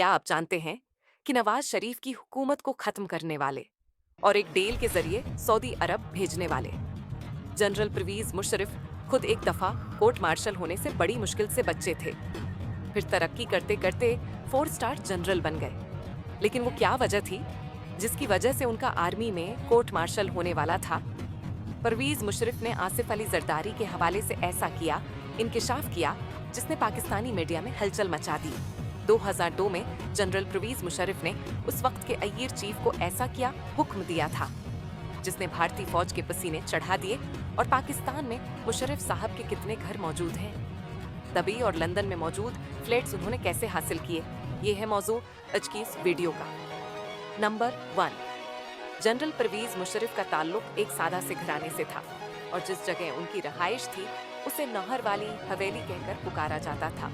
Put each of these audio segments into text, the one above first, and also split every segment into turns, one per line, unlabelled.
क्या आप जानते हैं कि नवाज शरीफ की हुकूमत को खत्म करने वाले और एक डील के जरिए सऊदी अरब भेजने वाले जनरल परवेज मुशर्रफ खुद एक दफा कोर्ट मार्शल होने से बड़ी मुश्किल से बचे थे। फिर तरक्की करते करते 4 स्टार जनरल बन गए। लेकिन वो क्या वजह थी जिसकी वजह से उनका आर्मी में कोर्ट मार्शल होने वाला था? परवेज मुशर्रफ ने आसिफ अली जरदारी के हवाले से ऐसा किया, इंकिशाफ किया, जिसने पाकिस्तानी मीडिया में हलचल मचा दी। 2002 में जनरल परवेज मुशर्रफ ने उस वक्त के अय्यर चीफ को ऐसा किया हुक्म दिया था जिसने भारतीय फौज के पसीने चढ़ा दिए। और पाकिस्तान में मुशर्रफ साहब के कितने घर मौजूद हैं, दुबई और लंदन में मौजूद फ्लैट्स उन्होंने कैसे हासिल किए, ये है मौजू आज की इस वीडियो का। नंबर 1, जनरल परवेज मुशर्रफ का ताल्लुक एक सादा से घराने से था और जिस जगह उनकी रहाइश थी उसे नहर वाली हवेली कहकर पुकारा जाता था।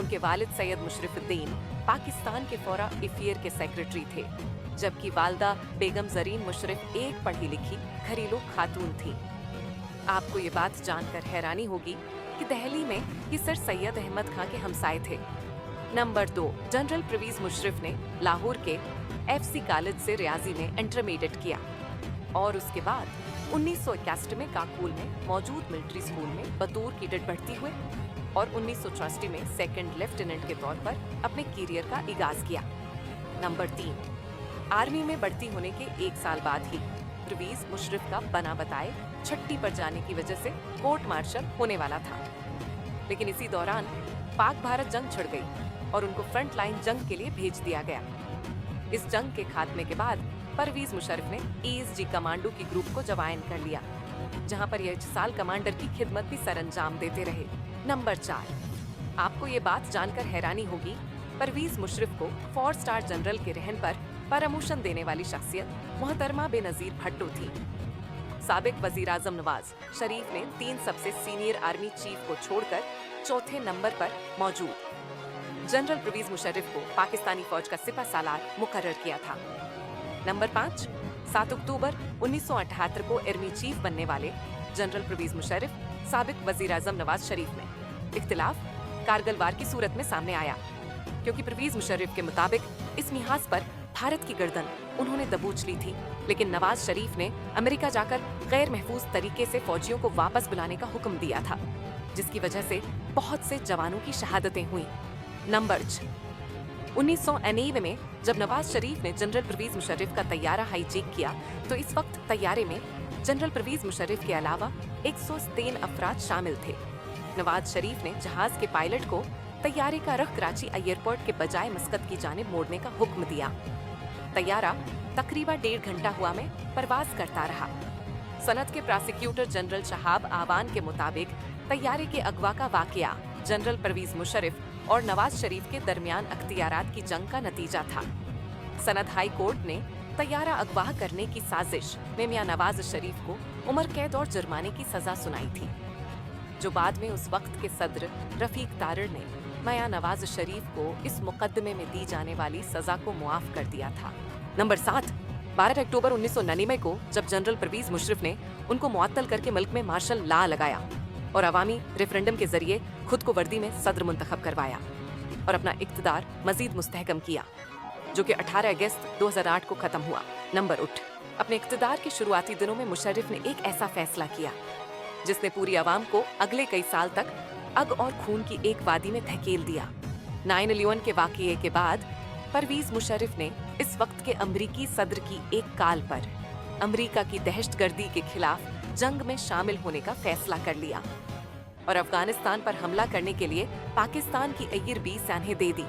उनके वालिद सैयद मुशर्रफुद्दीन पाकिस्तान के फौरन अफेयर के सेक्रेटरी थे, जबकि वालदा बेगम जरीन मुशर्रफ एक पढ़ी लिखी घरेलू खातून थी। आपको ये बात जानकर हैरानी होगी कि दिल्ली में ये सर सैयद अहमद खां के हमसाए थे। नंबर 2, जनरल परवेज मुशर्रफ ने लाहौर के FC कॉलेज से रियाजी में इंटरमीडिएट किया और उसके बाद 1961 में काकुल में मौजूद मिलिट्री स्कूल में बतौर कैडेट भर्ती हुए और 1963 में सेकंड लेफ्टिनेंट के तौर पर अपने करियर का आगाज किया। नंबर 3, आर्मी में भर्ती होने के 1 साल बाद ही परवेज मुशर्रफ का बना बताए छट्टी पर जाने की वजह से कोर्ट मार्शल होने वाला था। लेकिन इसी दौरान पाक भारत जंग छिड़ गई और उनको फ्रंट लाइन जंग के लिए भेज दिया गया। इस जंग के खात्मे के बाद परवेज मुशर्रफ ने ESG कमांडो की ग्रुप को ज्वाइन कर लिया, जहां पर यह 6 साल कमांडर की खिदमत भी सरअंजाम देते रहे। नंबर 4, आपको ये बात जानकर हैरानी होगी, परवेज मुशर्रफ को 4 स्टार जनरल के रहन पर प्रमोशन देने वाली शख्सियत मोहतरमा बेनजीर भट्टो थी। साबिक वजीर आजम नवाज शरीफ ने 3 सबसे सीनियर आर्मी चीफ को छोड़कर चौथे नंबर पर मौजूद जनरल परवेज मुशर्रफ को पाकिस्तानी फौज का सिपह सालार मुकर्रर किया था। नंबर 5, 7 अक्टूबर 1978 को आर्मी चीफ बनने वाले जनरल परवेज मुशर्रफ साबिक वजीर आजम नवाज शरीफ में इख्तिलाफ कारगिल वार की सूरत में सामने आया, क्योंकि परवेज मुशर्रफ के मुताबिक इस मिहाज पर भारत की गर्दन उन्होंने दबोच ली थी, लेकिन नवाज शरीफ ने अमेरिका जाकर गैर महफूज तरीके से फौजियों को वापस बुलाने का हुक्म दिया था, जिसकी वजह से बहुत से जवानों की शहादतें हुई। नंबर 6, 1991 में जब नवाज शरीफ ने जनरल परवेज मुशर्रफ का तैयारा हाईजैक किया तो इस वक्त तैयारे में जनरल परवेज मुशर्रफ के अलावा 103 अफराद शामिल थे। नवाज शरीफ ने जहाज के पायलट को तैयारे का रुख कराची एयरपोर्ट के बजाय मस्कत की जानिब मोड़ने का हुक्म दिया। तैयारा तकरीबन 1.5 घंटा हुआ में परवाज करता रहा। सनद के प्रोसिक्यूटर जनरल शहाब आवान के मुताबिक तैयारे के अगवा का वाकया जनरल परवेज मुशर्रफ और नवाज शरीफ के दरमियान अख्तियारात की जंग का नतीजा था। सनद हाई कोर्ट ने तैयारा अगवा करने की साजिश में मियां नवाज शरीफ को उम्र कैद और जुर्माने की सजा सुनाई थी, जो बाद में उस वक्त के सदर रफीक तारड़ ने मियां नवाज शरीफ को इस मुकदमे में दी जाने वाली सजा को मुआफ कर दिया था। नंबर 7, 12 अक्टूबर 1999 को जब जनरल परवेज मुशर्रफ ने उनको मुअत्तल करके मुल्क में मार्शल लॉ लगाया और अवामी रेफरेंडम के जरिए खुद को वर्दी में सदर मुंतखब करवाया और अपना इख्तिदार मजीद मुस्तहकम किया, जो कि 18 अगस्त 2008 को खत्म हुआ। नंबर 8, अपने इख्तिदार के शुरुआती दिनों में मुशर्रफ ने एक ऐसा फैसला किया जिसने पूरी आवाम को अगले कई साल तक अग और खून की एक वादी में धकेल दिया। 9/11 के वाक़ये के बाद परवेज मुशर्रफ ने इस वक्त के अमरीकी सदर की एक काल पर अमरीका की दहशतगर्दी के खिलाफ जंग में शामिल होने का फैसला कर लिया और अफगानिस्तान पर हमला करने के लिए पाकिस्तान की अय्यर 20 सैन्हें दे दी,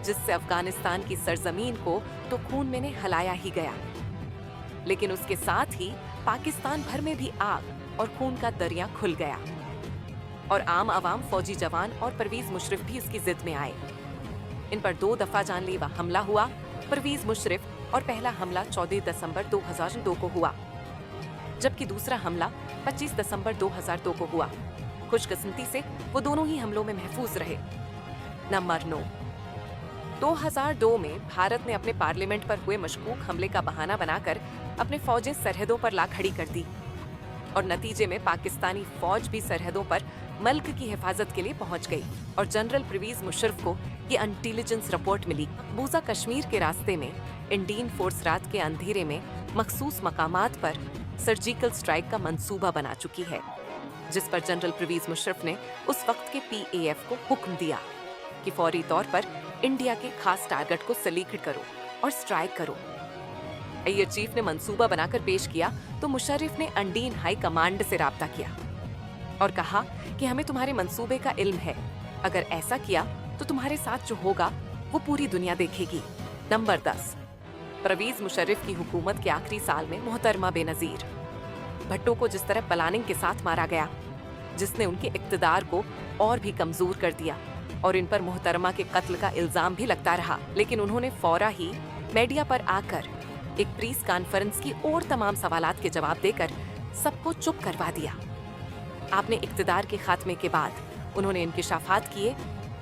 जिससे अफगानिस्तान की सरजमीन को तो खून में ने हलाया ही गया, लेकिन उसके साथ ही पाकिस्तान भर में भी आग और खून का दरिया खुल गया और आम आवाम, फौजी जवान और परवेज मुशर्रफ भी उसकी जिद में आए। इन पर 2 दफा जानलेवा हमला हुआ। परवेज मुशर्रफ और पहला हमला 14 दिसंबर 2002 को हुआ, जबकि दूसरा हमला 25 दिसंबर 2002 को हुआ। खुशकिस्मती से वो दोनों ही हमलों में महफूज रहे। नंबर 9, 2002 में भारत ने अपने पार्लियामेंट पर हुए मशकूक हमले का बहाना बनाकर अपने फौजें सरहदों पर ला खड़ी कर दी और नतीजे में पाकिस्तानी फौज भी सरहदों पर मुल्क की हिफाजत के लिए पहुंच गई और जनरल परवेज मुशर्रफ को कि इंटेलिजेंस रिपोर्ट मिली मकबूजा कश्मीर के रास्ते में इंडियन फोर्स रात के अंधेरे में मखसूस मकामात पर सर्जिकल स्ट्राइक का मंसूबा बना चुकी है, जिस पर जनरल परवेज मुशर्रफ ने उस वक्त के PAF को हुक्म दिया कि फौरी तौर पर इंडिया के खास टारगेट को सलीक्ट करो और स्ट्राइक करो। एयर चीफ ने मंसूबा बनाकर पेश किया तो मुशर्रफ ने इंडियन हाई कमांड से राब्ता किया और कहा कि हमें तुम्हारे मंसूबे का इल्म है, अगर ऐसा किया तो तुम्हारे साथ जो होगा वो पूरी दुनिया देखेगी। नंबर 10, परवेज मुशर्रफ की हुकूमत के आखिरी साल में मोहतरमा बेनजीर भट्टो को जिस तरह प्लानिंग के साथ मारा गया, जिसने उनके इक्तदार को और भी कमजोर कर दिया और इन पर मोहतरमा के कत्ल का इल्जाम भी लगता रहा, लेकिन उन्होंने फौरा ही मीडिया पर आकर एक प्रेस कॉन्फ्रेंस की और तमाम सवालात के जवाब देकर सबको चुप करवा दिया। आपने इक्तदार के खात्मे के बाद उन्होंने इंकिशाफात किए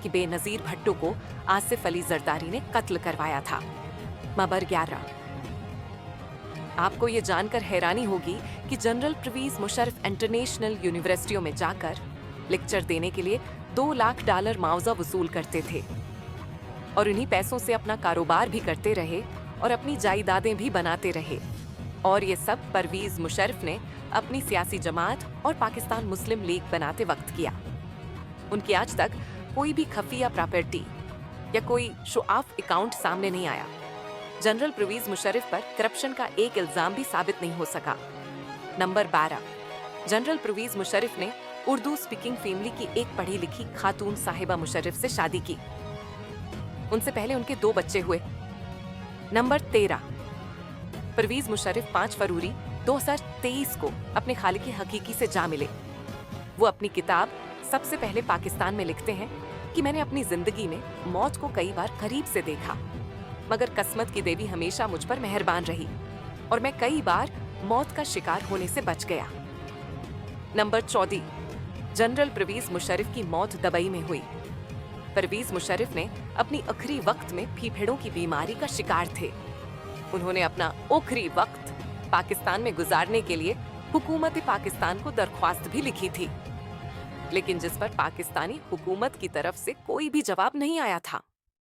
कि बेनजीर भट्टो को आसिफ अली जरदारी ने कत्ल करवाया था। नंबर 11, आपको ये जानकर हैरानी होगी कि जनरल परवेज मुशर्रफ इंटरनेशनल यूनिवर्सिटियों में जाकर लेक्चर देने के लिए $2 लाख मुआवजा वसूल करते थे और इन्हीं पैसों से अपना कारोबार भी करते रहे और अपनी जायदादें भी बनाते रहे। और ये सब परवेज मुशर्रफ ने अपनी सियासी जमात और पाकिस्तान मुस्लिम लीग बनाते वक्त किया। उनकी आज तक कोई भी खफिया प्रॉपर्टी या कोई शोआफ अकाउंट सामने नहीं आया। जनरल परवेज मुशर्रफ पर करप्शन का एक इल्जाम भी साबित नहीं हो सका। नंबर 12, जनरल परवेज मुशर्रफ ने उर्दू स्पीकिंग फैमिली की एक पढ़ी लिखी खातून साहिबा मुशर्रफ से शादी की। उनसे पहले उनके 2 बच्चे हुए। नंबर 13, परवेज मुशर्रफ 5 फरवरी 2023 को अपने खालिक हकीकी से जा मिले। वो अपनी किताब सबसे पहले पाकिस्तान में लिखते हैं कि मैंने अपनी जिंदगी में मौत को कई बार करीब से देखा, मगर किस्मत की देवी हमेशा मुझ पर मेहरबान रही और मैं कई बार मौत का शिकार होने से बच गया। नंबर 14, जनरल परवेज मुशर्रफ की मौत दुबई में हुई। परवेज मुशर्रफ ने अपनी आखिरी वक्त में फीफड़ों की बीमारी का शिकार थे। उन्होंने अपना आखिरी वक्त पाकिस्तान में गुजारने के लिए हुकूमत पाकिस्तान को दरख्वास्त भी लिखी थी, लेकिन जिस पर पाकिस्तानी हुकूमत की तरफ से कोई भी जवाब नहीं आया था।